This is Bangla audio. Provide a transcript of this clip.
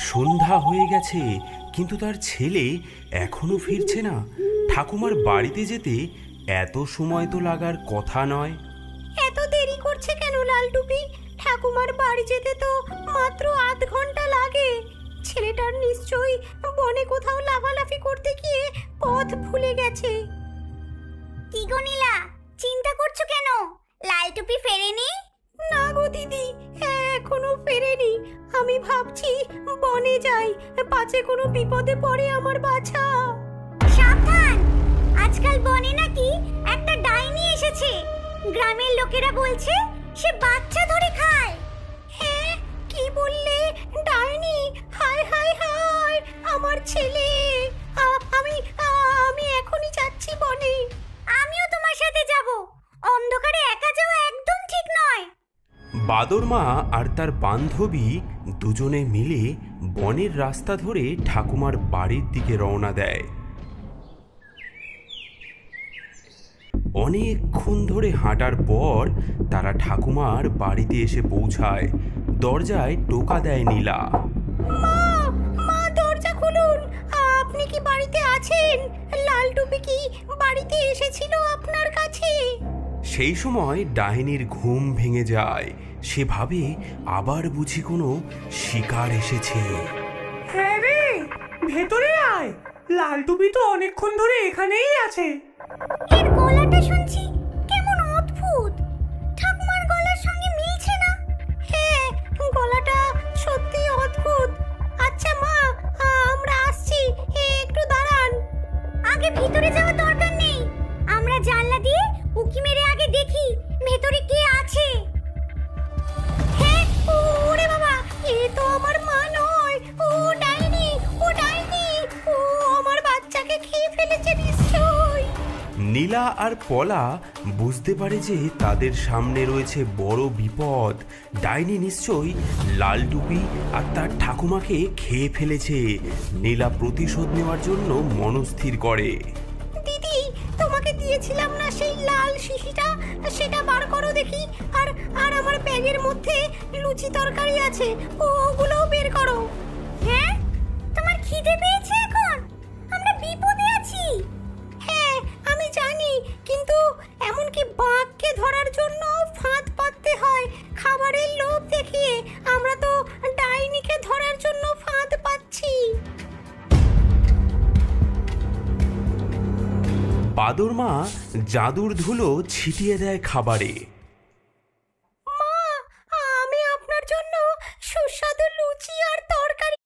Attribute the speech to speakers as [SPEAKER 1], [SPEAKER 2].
[SPEAKER 1] সন্ধ্যা হয়ে গেছে, কিন্তু তার ছেলে এখনো ফিরছে না। ঠাকুমার বাড়িতে যেতে এত সময় তো লাগার কথা নয়।
[SPEAKER 2] এত দেরি করছে কেন লালটুপি? ঠাকুমার বাড়ি যেতে তো মাত্র আধ ঘন্টা লাগে। ছেলেটার নিশ্চয়ই বনে কোথাও লাফালাফি করতে গিয়ে পথ ভুলে গেছে।
[SPEAKER 3] কি গো নীলা, চিন্তা করছো কেন? লালটুপি ফেরেনি?
[SPEAKER 2] না গো দিদি, এখনো ফেরেনি। আমি ভাবছি বনে যাই, পাছে কোনো বিপদে পড়ে আমার বাছা।
[SPEAKER 3] সাবধান, আজকাল বনে নাকি একটা ডাইনি এসেছে। গ্রামের লোকেরা বলছে সে বাচ্চা ধরে খায়।
[SPEAKER 2] হ্যাঁ, কি বললে? ডাইনি? হায় হায় হায়, আমার ছেলে! আমি এখনই যাচ্ছি বনে।
[SPEAKER 3] আমিও তোমার সাথে যাব। অন্ধকারে একা যাওয়া একদম ঠিক নয়।
[SPEAKER 1] বাদর মা আর তার বান্ধবী দুজনে মিলে বনের রাস্তা ধরে ঠাকুমার বাড়ির দিকে রওনা দেয়। অনেকক্ষণ ধরে হাঁটার পর তারা ঠাকুমার বাড়িতে এসে পৌঁছায়। দরজায় টোকা দেয় নীলা।
[SPEAKER 2] মা, দরজা খুলুন। আপনি কি বাড়িতে আছেন? লালটুপি কি বাড়িতে এসেছিল আপনার কাছে?
[SPEAKER 1] সেই সময় ডাইনির ঘুম ভেঙে যায়। সে ভাবে আবার বুঝি কোনো শিকার এসেছে।
[SPEAKER 4] হ্যাঁ রে, ভেতরে আয়। লালটুপি তো অনেকক্ষণ ধরে এখানেই আছে।
[SPEAKER 3] এর গলাটা শুনছি কেমন অদ্ভুত। ঠাকুমার গলার সঙ্গে মিলছে না।
[SPEAKER 2] হ্যাঁ, গলাটা সত্যি অদ্ভুত। আচ্ছা মা, আমরা আসছি, একটু দাঁড়ান।
[SPEAKER 3] আগে ভিতরে যাওয়ার দরকার নেই। আমরা জানলা দিয়ে উকি মেরে আগে দেখি ভেতরে কে আছে।
[SPEAKER 2] হ্যাঁ, ওরে বাবা, এ তো আমার মা নয়। ও ডাইনি, ও ডাইনি! ও আমার বাচ্চাকে খেয়ে ফেলেছে নিশ্চয়ই।
[SPEAKER 1] নীলা আর পলা বুঝতে পারে যে তাদের সামনে রয়েছে বড় বিপদ। ডাইনি নিশ্চয়ই লালটুপি আর তার ঠাকুমাকে খেয়ে ফেলেছে। নীলা প্রতিশোধ নেওয়ার জন্য মনস্থির করে।
[SPEAKER 2] দিদি, তোমাকে দিয়েছিলাম না সেই লাল শিশিটা, সেটা বার করো দেখি। আর আর আমার ব্যাগের মধ্যে লুচি তরকারি আছে, ওগুলোও বের করো।
[SPEAKER 3] হ্যাঁ, তোমার খিদে পেয়েছে এখন? আমরা বিপদে আছি।
[SPEAKER 2] হ্যাঁ, আমি জানি, কিন্তু এমনকি বাঘকে ধরার জন্য ফাঁদ পাততে হয় খাবারের লোভ দেখিয়ে। আমরা তো ডাইনিকে ধরার জন্য ফাঁদ পাচ্ছি।
[SPEAKER 1] বাদর মা জাদুর ধুলো ছিটিয়ে দেয় খাবারে।